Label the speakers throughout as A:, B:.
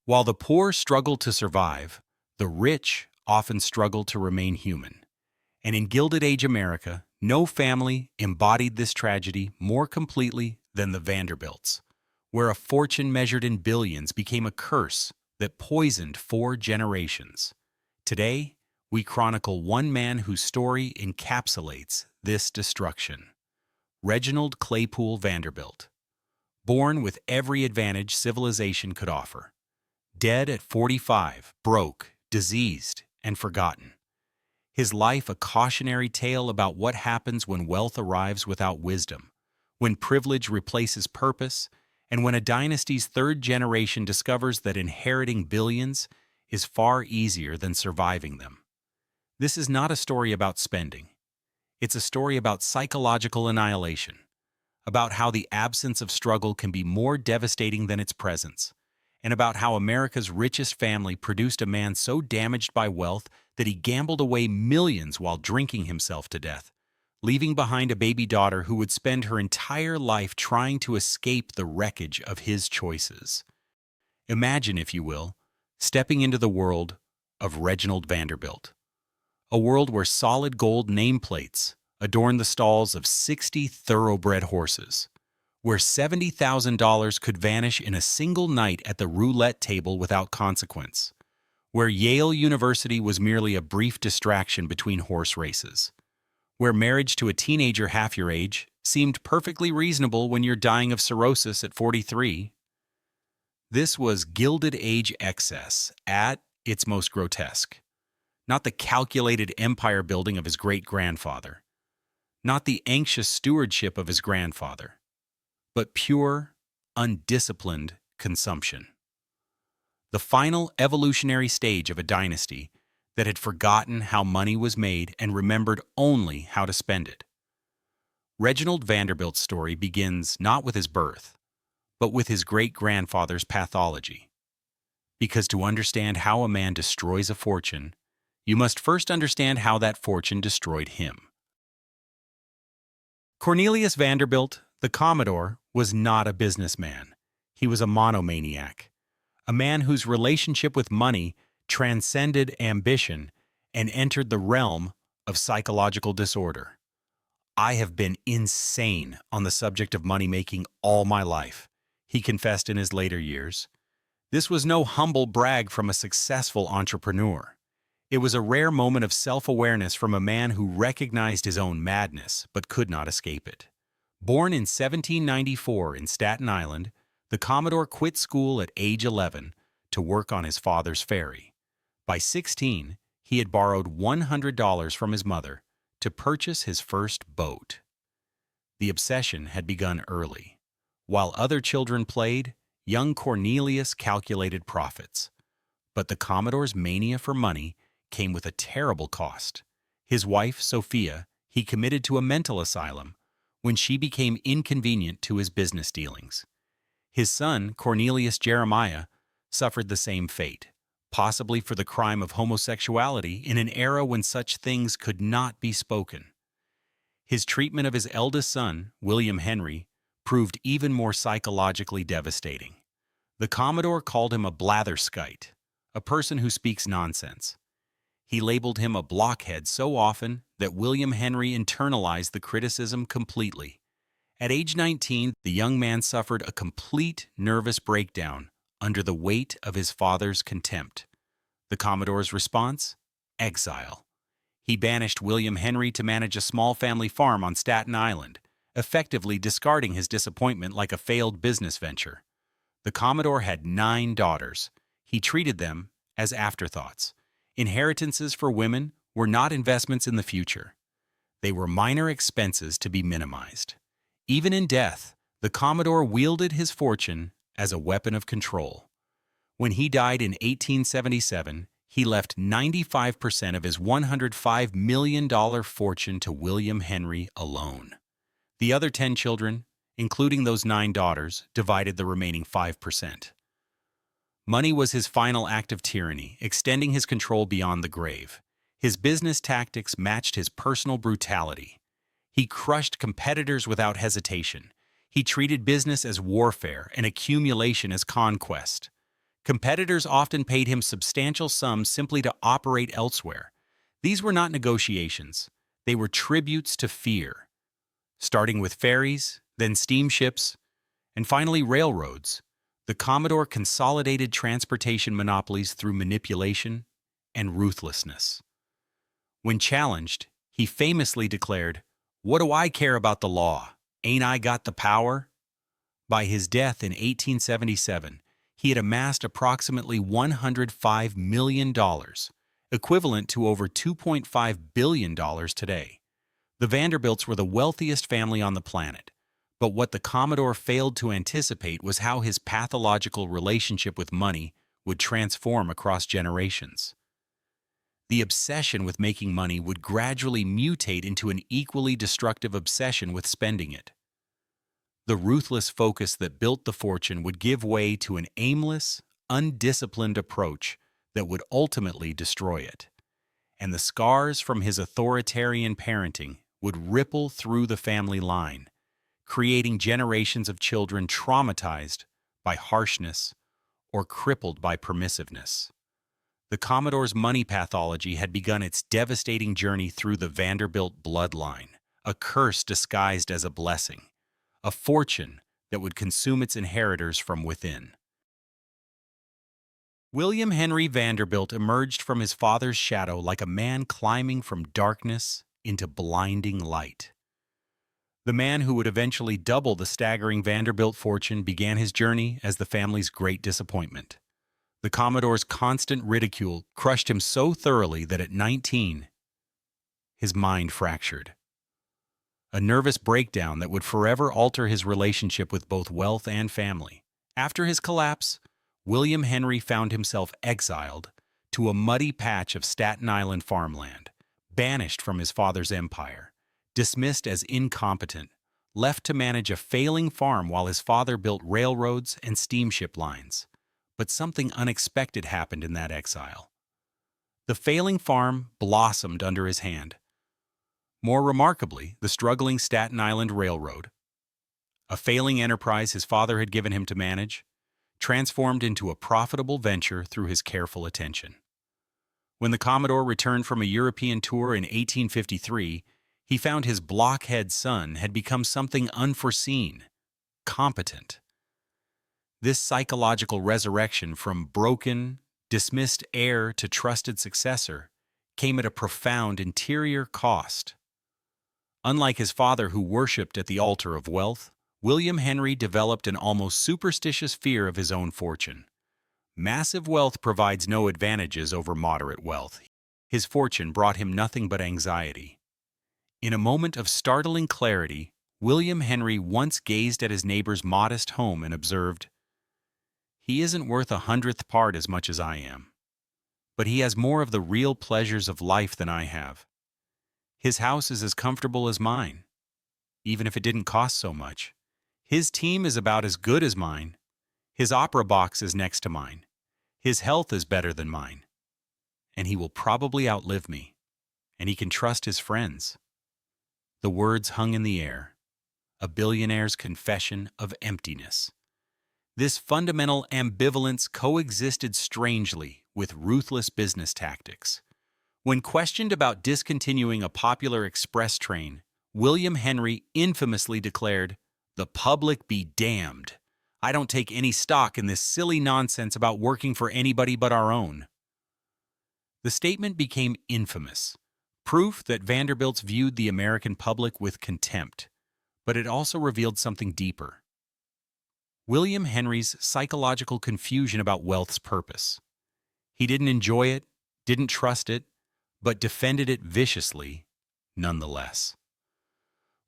A: While the poor struggle to survive, the rich often struggle to remain human. And in Gilded Age America, no family embodied this tragedy more completely than the Vanderbilts, where a fortune measured in billions became a curse that poisoned 4 generations. Today, we chronicle one man whose story encapsulates this destruction. Reginald Claypoole Vanderbilt. Born with every advantage civilization could offer. Dead at 45, broke, diseased, and forgotten. His life a cautionary tale about what happens when wealth arrives without wisdom, when privilege replaces purpose, and when a dynasty's 3rd generation discovers that inheriting billions is far easier than surviving them. This is not a story about spending. It's a story about psychological annihilation, about how the absence of struggle can be more devastating than its presence, and about how America's richest family produced a man so damaged by wealth that he gambled away millions while drinking himself to death, leaving behind a baby daughter who would spend her entire life trying to escape the wreckage of his choices. Imagine, if you will, stepping into the world of Reginald Vanderbilt, a world where solid gold nameplates adorn the stalls of 60 thoroughbred horses, where $70,000 could vanish in a single night at the roulette table without consequence, where Yale University was merely a brief distraction between horse races, where marriage to a teenager half your age seemed perfectly reasonable when you're dying of cirrhosis at 43. This was Gilded Age excess at its most grotesque. Not the calculated empire building of his great-grandfather, not the anxious stewardship of his grandfather, but pure, undisciplined consumption. The final evolutionary stage of a dynasty that had forgotten how money was made and remembered only how to spend it. Reginald Vanderbilt's story begins not with his birth, but with his great-grandfather's pathology. Because to understand how a man destroys a fortune, you must first understand how that fortune destroyed him. Cornelius Vanderbilt, the Commodore, was not a businessman. He was a monomaniac, a man whose relationship with money transcended ambition and entered the realm of psychological disorder. "I have been insane on the subject of money-making all my life," he confessed in his later years. This was no humble brag from a successful entrepreneur. It was a rare moment of self-awareness from a man who recognized his own madness but could not escape it. Born in 1794 in Staten Island, the Commodore quit school at age 11 to work on his father's ferry. By 16, he had borrowed $100 from his mother to purchase his first boat. The obsession had begun early. While other children played, young Cornelius calculated profits. But the Commodore's mania for money came with a terrible cost. His wife, Sophia, he committed to a mental asylum when she became inconvenient to his business dealings. His son, Cornelius Jeremiah, suffered the same fate, possibly for the crime of homosexuality in an era when such things could not be spoken. His treatment of his eldest son, William Henry, proved even more psychologically devastating. The Commodore called him a blatherskite, a person who speaks nonsense. He labeled him a blockhead so often that William Henry internalized the criticism completely. At age 19, the young man suffered a complete nervous breakdown under the weight of his father's contempt. The Commodore's response? Exile. He banished William Henry to manage a small family farm on Staten Island, effectively discarding his disappointment like a failed business venture. The Commodore had 9 daughters. He treated them as afterthoughts. Inheritances for women were not investments in the future. They were minor expenses to be minimized. Even in death, the Commodore wielded his fortune as a weapon of control. When he died in 1877, he left 95% of his $105 million fortune to William Henry alone. The other 10 children, including those 9 daughters, divided the remaining 5%. Money was his final act of tyranny, extending his control beyond the grave. His business tactics matched his personal brutality. He crushed competitors without hesitation. He treated business as warfare and accumulation as conquest. Competitors often paid him substantial sums simply to operate elsewhere. These were not negotiations. They were tributes to fear. Starting with ferries, then steamships, and finally railroads, the Commodore consolidated transportation monopolies through manipulation and ruthlessness. When challenged, he famously declared, "What do I care about the law? Ain't I got the power?" By his death in 1877, he had amassed approximately $105 million, equivalent to over $2.5 billion today. The Vanderbilts were the wealthiest family on the planet, but what the Commodore failed to anticipate was how his pathological relationship with money would transform across generations. The obsession with making money would gradually mutate into an equally destructive obsession with spending it. The ruthless focus that built the fortune would give way to an aimless, undisciplined approach that would ultimately destroy it. And the scars from his authoritarian parenting would ripple through the family line, creating generations of children traumatized by harshness or crippled by permissiveness. The Commodore's money pathology had begun its devastating journey through the Vanderbilt bloodline, a curse disguised as a blessing, a fortune that would consume its inheritors from within. William Henry Vanderbilt emerged from his father's shadow like a man climbing from darkness into blinding light. The man who would eventually double the staggering Vanderbilt fortune began his journey as the family's great disappointment. The Commodore's constant ridicule crushed him so thoroughly that at 19, his mind fractured. A nervous breakdown that would forever alter his relationship with both wealth and family. After his collapse, William Henry found himself exiled to a muddy patch of Staten Island farmland, banished from his father's empire, dismissed as incompetent, left to manage a failing farm while his father built railroads and steamship lines. But something unexpected happened in that exile. The failing farm blossomed under his hand. More remarkably, the struggling Staten Island Railroad, a failing enterprise his father had given him to manage, transformed into a profitable venture through his careful attention. When the Commodore returned from a European tour in 1853, he found his blockhead son had become something unforeseen, competent. This psychological resurrection from broken, dismissed heir to trusted successor came at a profound interior cost. Unlike his father who worshipped at the altar of wealth, William Henry developed an almost superstitious fear of his own fortune. Massive wealth provides no advantages over moderate wealth. His fortune brought him nothing but anxiety. In a moment of startling clarity, William Henry once gazed at his neighbor's modest home and observed, "He isn't worth 100th part as much as I am, but he has more of the real pleasures of life than I have. His house is as comfortable as mine, even if it didn't cost so much. His team is about as good as mine. His opera box is next to mine. His health is better than mine. And he will probably outlive me. And he can trust his friends." The words hung in the air, a billionaire's confession of emptiness. This fundamental ambivalence coexisted strangely with ruthless business tactics. When questioned about discontinuing a popular express train, William Henry infamously declared, "The public be damned. I don't take any stock in this silly nonsense about working for anybody but our own." The statement became infamous, proof that Vanderbilts viewed the American public with contempt, but it also revealed something deeper. William Henry's psychological confusion about wealth's purpose. He didn't enjoy it, didn't trust it, but defended it viciously, nonetheless.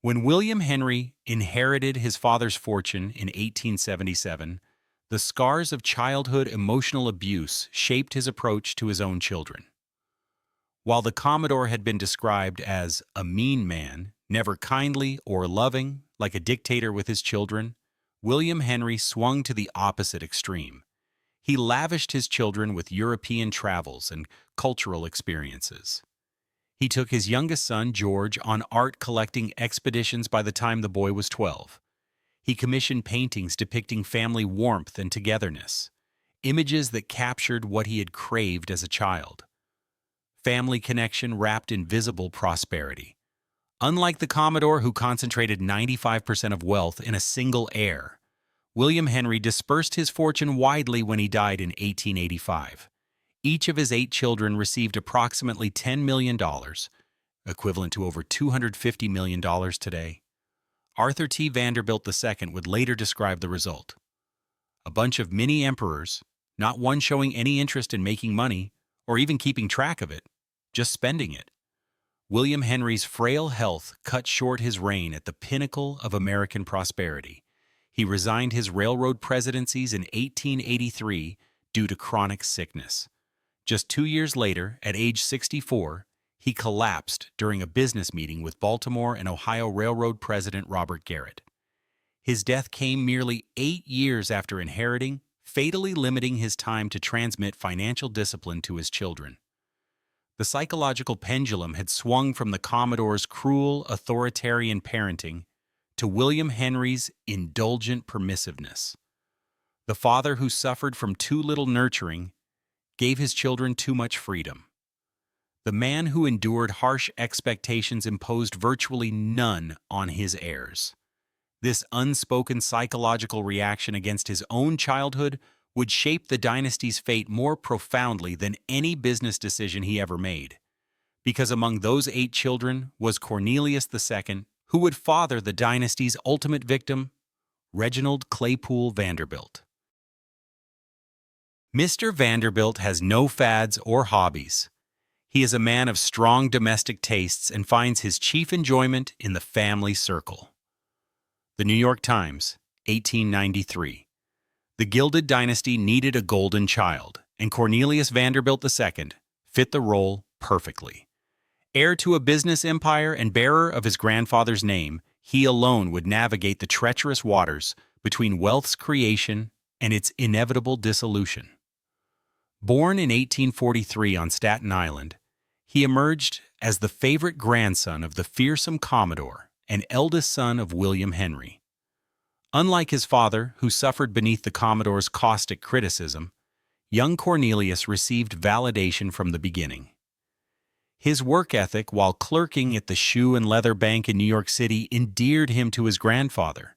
A: When William Henry inherited his father's fortune in 1877, the scars of childhood emotional abuse shaped his approach to his own children. While the Commodore had been described as a mean man, never kindly or loving, like a dictator with his children, William Henry swung to the opposite extreme. He lavished his children with European travels and cultural experiences. He took his youngest son, George, on art-collecting expeditions by the time the boy was 12. He commissioned paintings depicting family warmth and togetherness, images that captured what he had craved as a child. Family connection wrapped in visible prosperity. Unlike the Commodore, who concentrated 95% of wealth in a single heir, William Henry dispersed his fortune widely when he died in 1885. Each of his 8 children received approximately $10 million, equivalent to over $250 million today. Arthur T. Vanderbilt II would later describe the result. A bunch of mini-emperors, not one showing any interest in making money or even keeping track of it, just spending it. William Henry's frail health cut short his reign at the pinnacle of American prosperity. He resigned his railroad presidencies in 1883 due to chronic sickness. Just 2 years later, at age 64, he collapsed during a business meeting with Baltimore and Ohio Railroad President Robert Garrett. His death came merely 8 years after inheriting, fatally limiting his time to transmit financial discipline to his children. The psychological pendulum had swung from the Commodore's cruel, authoritarian parenting to William Henry's indulgent permissiveness. The father who suffered from too little nurturing gave his children too much freedom. The man who endured harsh expectations imposed virtually none on his heirs. This unspoken psychological reaction against his own childhood would shape the dynasty's fate more profoundly than any business decision he ever made. Because among those 8 children was Cornelius II, who would father the dynasty's ultimate victim, Reginald Claypoole Vanderbilt. Mr. Vanderbilt has no fads or hobbies. He is a man of strong domestic tastes and finds his chief enjoyment in the family circle. The New York Times, 1893. The Gilded Dynasty needed a golden child, and Cornelius Vanderbilt II fit the role perfectly. Heir to a business empire and bearer of his grandfather's name, he alone would navigate the treacherous waters between wealth's creation and its inevitable dissolution. Born in 1843 on Staten Island, he emerged as the favorite grandson of the fearsome Commodore and eldest son of William Henry. Unlike his father, who suffered beneath the Commodore's caustic criticism, young Cornelius received validation from the beginning. His work ethic while clerking at the Shoe and Leather Bank in New York City endeared him to his grandfather,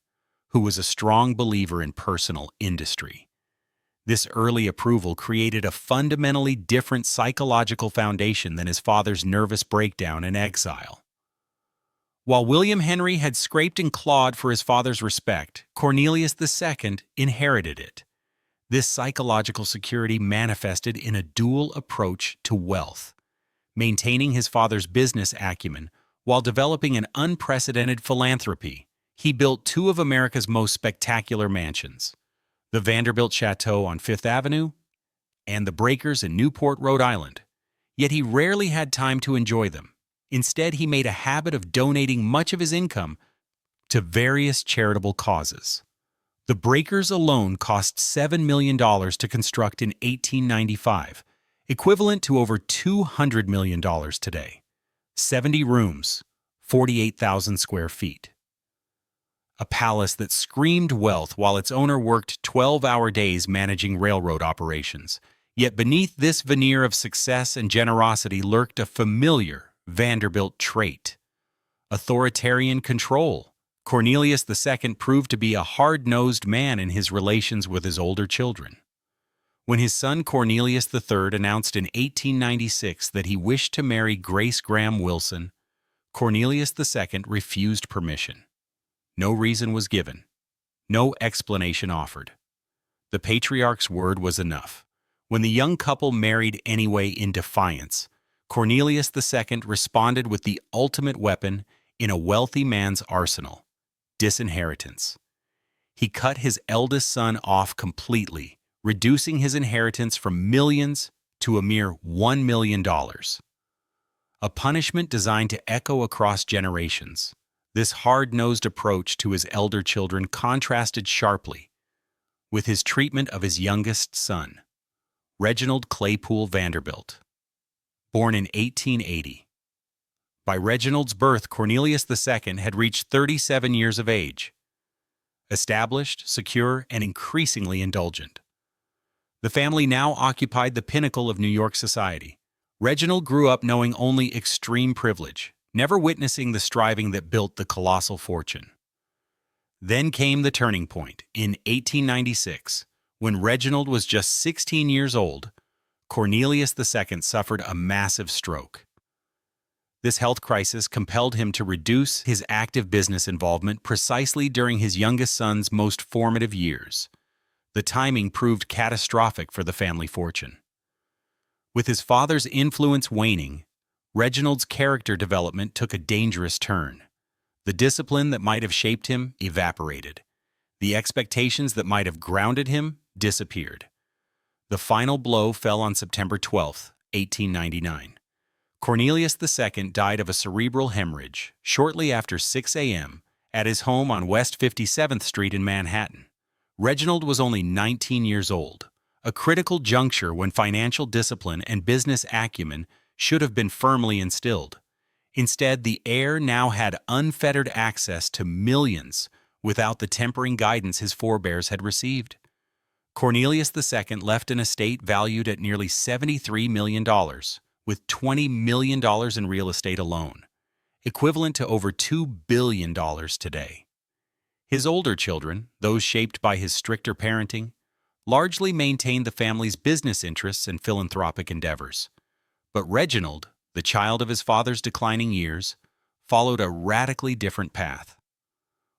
A: who was a strong believer in personal industry. This early approval created a fundamentally different psychological foundation than his father's nervous breakdown and exile. While William Henry had scraped and clawed for his father's respect, Cornelius II inherited it. This psychological security manifested in a dual approach to wealth, maintaining his father's business acumen while developing an unprecedented philanthropy. He built 2 of America's most spectacular mansions, the Vanderbilt Chateau on Fifth Avenue and the Breakers in Newport, Rhode Island. Yet he rarely had time to enjoy them. Instead, he made a habit of donating much of his income to various charitable causes. The Breakers alone cost $7 million to construct in 1895, equivalent to over $200 million today. 70 rooms, 48,000 square feet. A palace that screamed wealth while its owner worked 12-hour days managing railroad operations. Yet beneath this veneer of success and generosity lurked a familiar Vanderbilt trait: authoritarian control. Cornelius II proved to be a hard-nosed man in his relations with his older children. When his son Cornelius III announced in 1896 that he wished to marry Grace Graham Wilson, Cornelius II refused permission. No reason was given. No explanation offered. The patriarch's word was enough. When the young couple married anyway in defiance, Cornelius II responded with the ultimate weapon in a wealthy man's arsenal: disinheritance. He cut his eldest son off completely, reducing his inheritance from millions to a mere $1 million. A punishment designed to echo across generations. This hard-nosed approach to his elder children contrasted sharply with his treatment of his youngest son, Reginald Claypoole Vanderbilt. Born in 1880. By Reginald's birth, Cornelius II had reached 37 years of age. Established, secure, and increasingly indulgent. The family now occupied the pinnacle of New York society. Reginald grew up knowing only extreme privilege, never witnessing the striving that built the colossal fortune. Then came the turning point. In 1896, when Reginald was just 16 years old, Cornelius II suffered a massive stroke. This health crisis compelled him to reduce his active business involvement precisely during his youngest son's most formative years. The timing proved catastrophic for the family fortune. With his father's influence waning, Reginald's character development took a dangerous turn. The discipline that might have shaped him evaporated. The expectations that might have grounded him disappeared. The final blow fell on September 12, 1899. Cornelius II died of a cerebral hemorrhage shortly after 6 a.m. at his home on West 57th Street in Manhattan. Reginald was only 19 years old, a critical juncture when financial discipline and business acumen should have been firmly instilled. Instead, the heir now had unfettered access to millions without the tempering guidance his forebears had received. Cornelius II left an estate valued at nearly $73 million, with $20 million in real estate alone, equivalent to over $2 billion today. His older children, those shaped by his stricter parenting, largely maintained the family's business interests and philanthropic endeavors. But Reginald, the child of his father's declining years, followed a radically different path.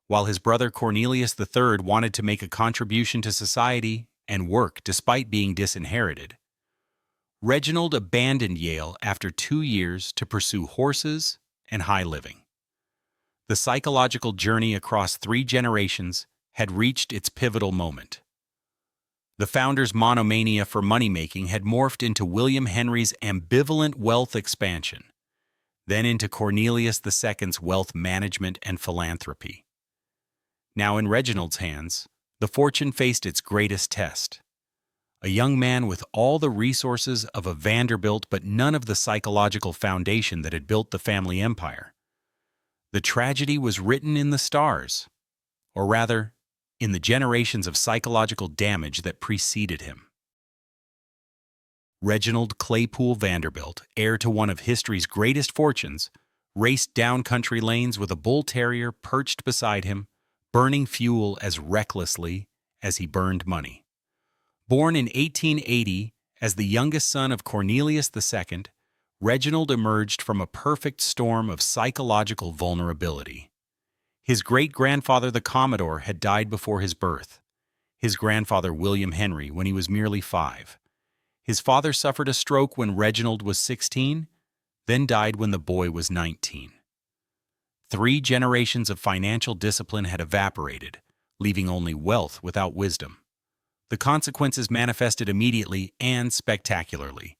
A: While his brother Cornelius III wanted to make a contribution to society and work despite being disinherited, Reginald abandoned Yale after 2 years to pursue horses and high living. The psychological journey across 3 generations had reached its pivotal moment. The founder's monomania for money-making had morphed into William Henry's ambivalent wealth expansion, then into Cornelius II's wealth management and philanthropy. Now in Reginald's hands, the fortune faced its greatest test. A young man with all the resources of a Vanderbilt but none of the psychological foundation that had built the family empire. The tragedy was written in the stars, or rather, in the generations of psychological damage that preceded him. Reginald Claypoole Vanderbilt, heir to one of history's greatest fortunes, raced down country lanes with a bull terrier perched beside him, burning fuel as recklessly as he burned money. Born in 1880 as the youngest son of Cornelius II, Reginald emerged from a perfect storm of psychological vulnerability. His great-grandfather, the Commodore, had died before his birth. His grandfather, William Henry, when he was merely 5. His father suffered a stroke when Reginald was 16, then died when the boy was 19. 3 generations of financial discipline had evaporated, leaving only wealth without wisdom. The consequences manifested immediately and spectacularly.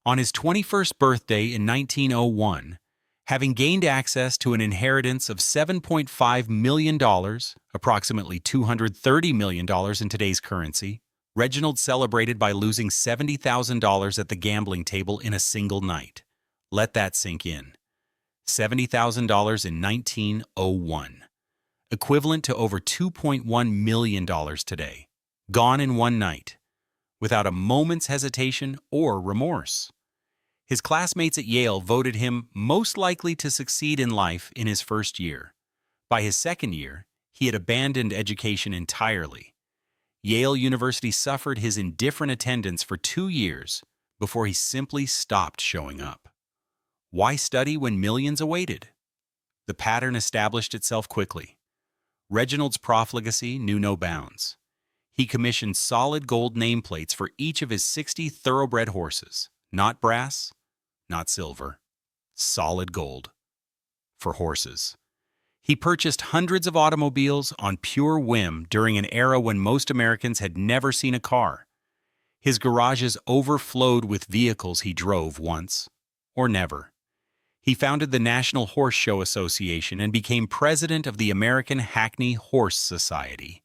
A: On his 21st birthday in 1901, having gained access to an inheritance of $7.5 million, approximately $230 million in today's currency, Reginald celebrated by losing $70,000 at the gambling table in a single night. Let that sink in. $70,000 in 1901, equivalent to over $2.1 million today, gone in one night, without a moment's hesitation or remorse. His classmates at Yale voted him most likely to succeed in life in his first year. By his second year, he had abandoned education entirely. Yale University suffered his indifferent attendance for 2 years before he simply stopped showing up. Why study when millions awaited? The pattern established itself quickly. Reginald's profligacy knew no bounds. He commissioned solid gold nameplates for each of his 60 thoroughbred horses, not brass, not silver, solid gold, for horses. He purchased hundreds of automobiles on pure whim during an era when most Americans had never seen a car. His garages overflowed with vehicles he drove once, or never. He founded the National Horse Show Association and became president of the American Hackney Horse Society,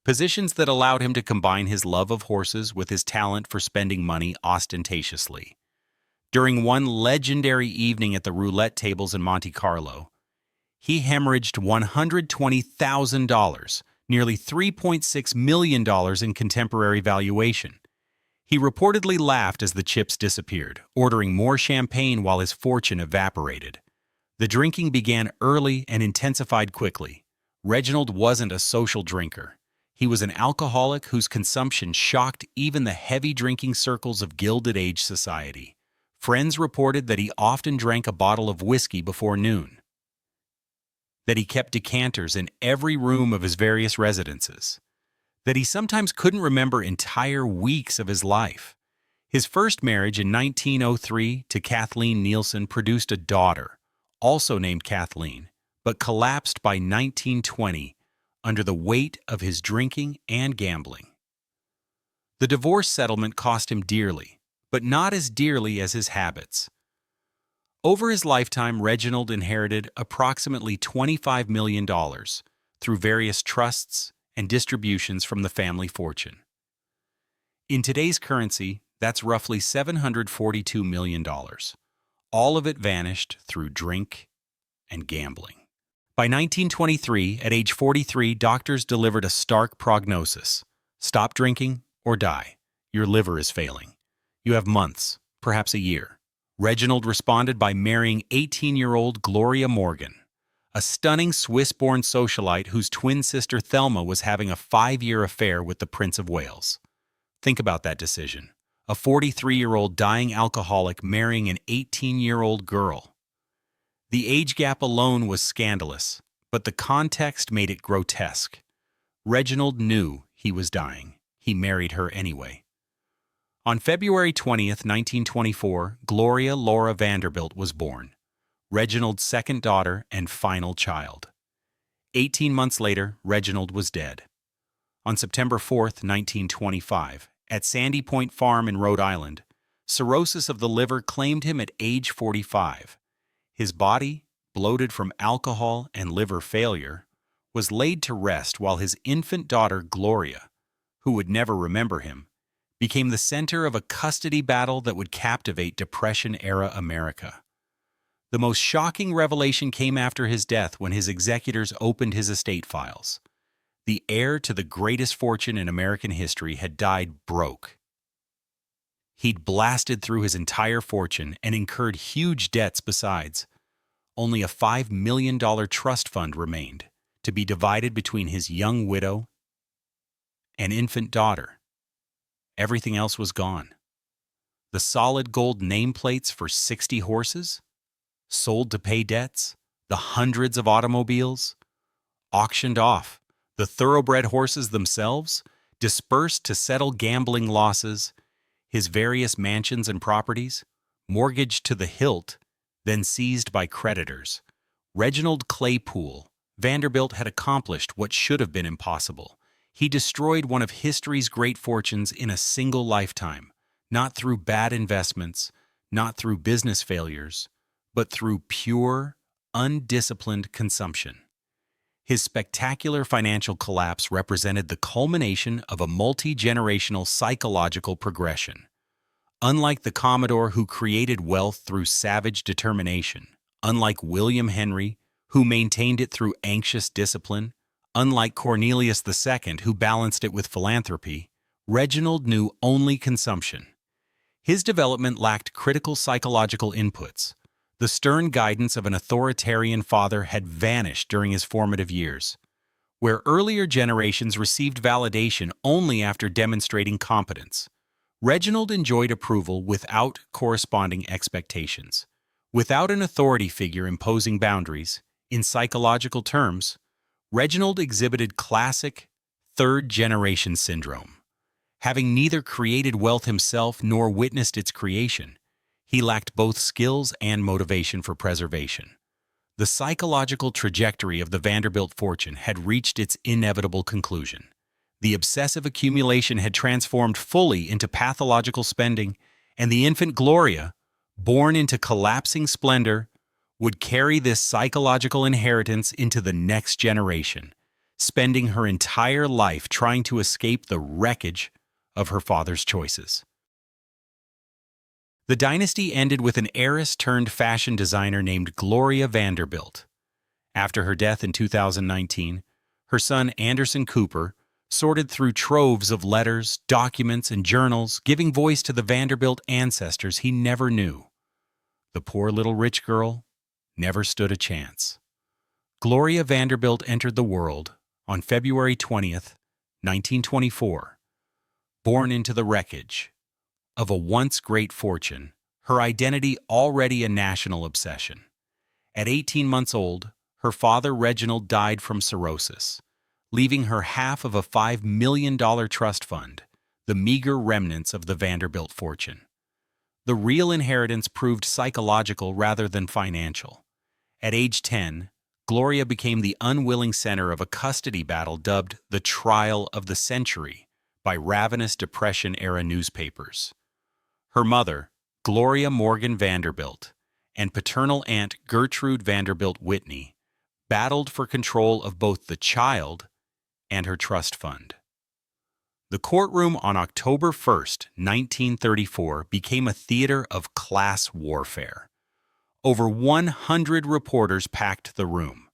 A: positions that allowed him to combine his love of horses with his talent for spending money ostentatiously. During one legendary evening at the roulette tables in Monte Carlo, he hemorrhaged $120,000, nearly $3.6 million in contemporary valuation. He reportedly laughed as the chips disappeared, ordering more champagne while his fortune evaporated. The drinking began early and intensified quickly. Reginald wasn't a social drinker. He was an alcoholic whose consumption shocked even the heavy drinking circles of Gilded Age society. Friends reported that he often drank a bottle of whiskey before noon, that he kept decanters in every room of his various residences, that he sometimes couldn't remember entire weeks of his life. His first marriage in 1903 to Kathleen Nielsen produced a daughter, also named Kathleen, but collapsed by 1920 under the weight of his drinking and gambling. The divorce settlement cost him dearly, but not as dearly as his habits. Over his lifetime, Reginald inherited approximately $25 million through various trusts and distributions from the family fortune. In today's currency, that's roughly $742 million. All of it vanished through drink and gambling. By 1923, at age 43, doctors delivered a stark prognosis. Stop drinking or die. Your liver is failing. You have months, perhaps a year. Reginald responded by marrying 18-year-old Gloria Morgan, a stunning Swiss-born socialite whose twin sister Thelma was having a 5-year affair with the Prince of Wales. Think about that decision. A 43-year-old dying alcoholic marrying an 18-year-old girl. The age gap alone was scandalous, but the context made it grotesque. Reginald knew he was dying. He married her anyway. On February 20th, 1924, Gloria Laura Vanderbilt was born, Reginald's second daughter and final child. 18 months later, Reginald was dead. On September 4th, 1925, at Sandy Point Farm in Rhode Island, cirrhosis of the liver claimed him at age 45. His body, bloated from alcohol and liver failure, was laid to rest while his infant daughter Gloria, who would never remember him, became the center of a custody battle that would captivate Depression-era America. The most shocking revelation came after his death when his executors opened his estate files. The heir to the greatest fortune in American history had died broke. He'd blasted through his entire fortune and incurred huge debts besides. Only a $5 million trust fund remained, to be divided between his young widow and infant daughter. Everything else was gone. The solid gold nameplates for 60 horses, sold to pay debts, the hundreds of automobiles, auctioned off, the thoroughbred horses themselves, dispersed to settle gambling losses, his various mansions and properties, mortgaged to the hilt, then seized by creditors. Reginald Claypoole Vanderbilt had accomplished what should have been impossible. He destroyed one of history's great fortunes in a single lifetime, not through bad investments, not through business failures, but through pure, undisciplined consumption. His spectacular financial collapse represented the culmination of a multi-generational psychological progression. Unlike the Commodore who created wealth through savage determination, unlike William Henry, who maintained it through anxious discipline, unlike Cornelius II, who balanced it with philanthropy, Reginald knew only consumption. His development lacked critical psychological inputs. The stern guidance of an authoritarian father had vanished during his formative years, where earlier generations received validation only after demonstrating competence. Reginald enjoyed approval without corresponding expectations. Without an authority figure imposing boundaries, in psychological terms, Reginald exhibited classic third-generation syndrome. Having neither created wealth himself nor witnessed its creation, he lacked both skills and motivation for preservation. The psychological trajectory of the Vanderbilt fortune had reached its inevitable conclusion. The obsessive accumulation had transformed fully into pathological spending, and the infant Gloria, born into collapsing splendor, would carry this psychological inheritance into the next generation, spending her entire life trying to escape the wreckage of her father's choices. The dynasty ended with an heiress-turned-fashion designer named Gloria Vanderbilt. After her death in 2019, her son Anderson Cooper, sorted through troves of letters, documents, and journals, giving voice to the Vanderbilt ancestors he never knew. The poor little rich girl never stood a chance. Gloria Vanderbilt entered the world on February 20th, 1924. Born into the wreckage of a once great fortune, her identity already a national obsession. At 18 months old, her father Reginald died from cirrhosis, leaving her half of a $5 million trust fund, the meager remnants of the Vanderbilt fortune. The real inheritance proved psychological rather than financial. At age 10, Gloria became the unwilling center of a custody battle dubbed the Trial of the Century by ravenous Depression-era newspapers. Her mother, Gloria Morgan Vanderbilt, and paternal aunt Gertrude Vanderbilt Whitney battled for control of both the child and her trust fund. The courtroom on October 1st, 1934, became a theater of class warfare. Over 100 reporters packed the room.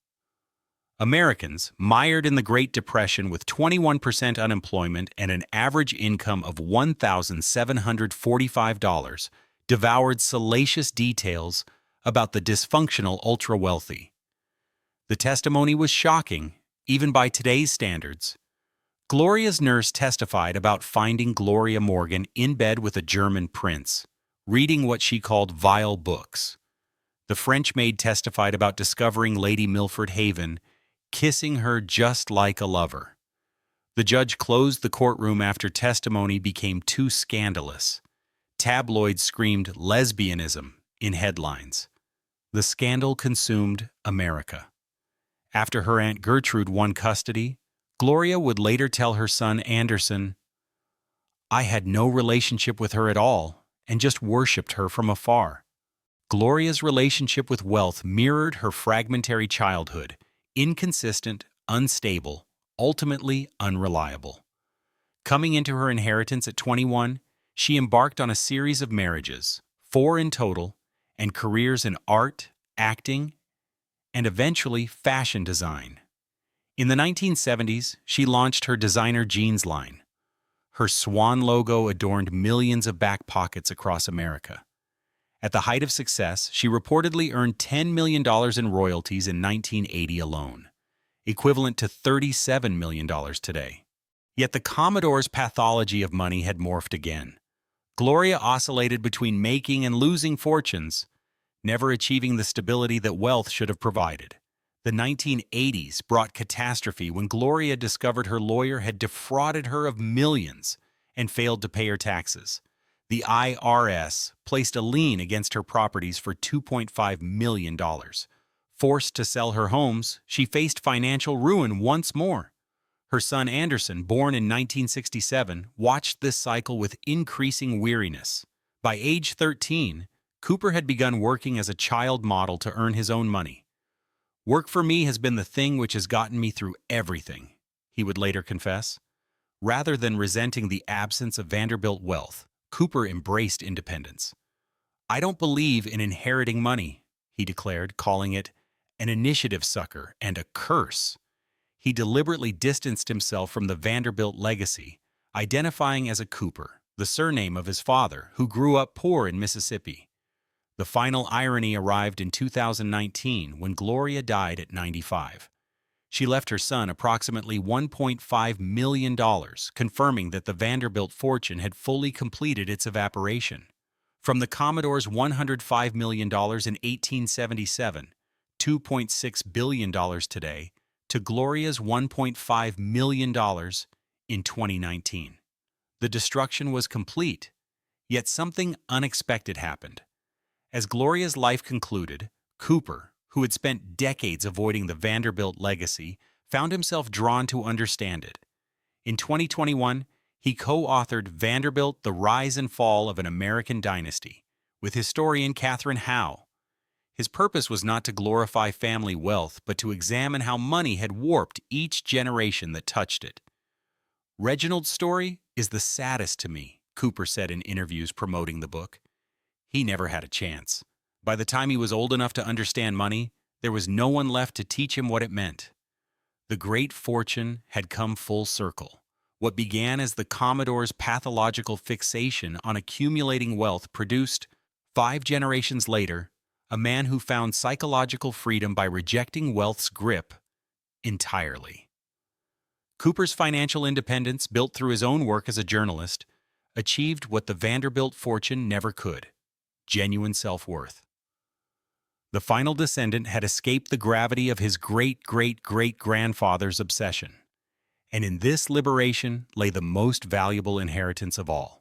A: Americans, mired in the Great Depression with 21% unemployment and an average income of $1,745, devoured salacious details about the dysfunctional ultra-wealthy. The testimony was shocking, even by today's standards. Gloria's nurse testified about finding Gloria Morgan in bed with a German prince, reading what she called vile books. The French maid testified about discovering Lady Milford Haven kissing her just like a lover. The judge closed the courtroom after testimony became too scandalous. Tabloids screamed lesbianism in headlines. The scandal consumed America. After her Aunt Gertrude won custody, Gloria would later tell her son Anderson, "I had no relationship with her at all and just worshipped her from afar." Gloria's relationship with wealth mirrored her fragmentary childhood, inconsistent, unstable, ultimately unreliable. Coming into her inheritance at 21, she embarked on a series of marriages, 4 in total, and careers in art, acting, and eventually fashion design. In the 1970s, she launched her designer jeans line. Her swan logo adorned millions of back pockets across America. At the height of success, she reportedly earned $10 million in royalties in 1980 alone, equivalent to $37 million today. Yet the Commodore's pathology of money had morphed again. Gloria oscillated between making and losing fortunes, never achieving the stability that wealth should have provided. The 1980s brought catastrophe when Gloria discovered her lawyer had defrauded her of millions and failed to pay her taxes. The IRS placed a lien against her properties for $2.5 million. Forced to sell her homes, she faced financial ruin once more. Her son Anderson, born in 1967, watched this cycle with increasing weariness. By age 13, Cooper had begun working as a child model to earn his own money. "Work for me has been the thing which has gotten me through everything," he would later confess. Rather than resenting the absence of Vanderbilt wealth, Cooper embraced independence. "I don't believe in inheriting money," he declared, calling it an initiative sucker and a curse. He deliberately distanced himself from the Vanderbilt legacy, identifying as a Cooper, the surname of his father, who grew up poor in Mississippi. The final irony arrived in 2019 when Gloria died at 95. She left her son approximately $1.5 million, confirming that the Vanderbilt fortune had fully completed its evaporation. From the Commodore's $105 million in 1877, $2.6 billion today, to Gloria's $1.5 million in 2019. The destruction was complete, yet something unexpected happened. As Gloria's life concluded, Cooper, who had spent decades avoiding the Vanderbilt legacy, found himself drawn to understand it. In 2021, he co-authored Vanderbilt: The Rise and Fall of an American Dynasty with historian Catherine Howe. His purpose was not to glorify family wealth, but to examine how money had warped each generation that touched it. "Reginald's story is the saddest to me," Cooper said in interviews promoting the book. "He never had a chance. By the time he was old enough to understand money, there was no one left to teach him what it meant. The great fortune had come full circle, What began as the Commodore's pathological fixation on accumulating wealth produced, 5 generations later, a man who found psychological freedom by rejecting wealth's grip entirely. Cooper's financial independence, built through his own work as a journalist, achieved what the Vanderbilt fortune never could: genuine self-worth. The final descendant had escaped the gravity of his great-great-great-grandfather's obsession, and in this liberation lay the most valuable inheritance of all.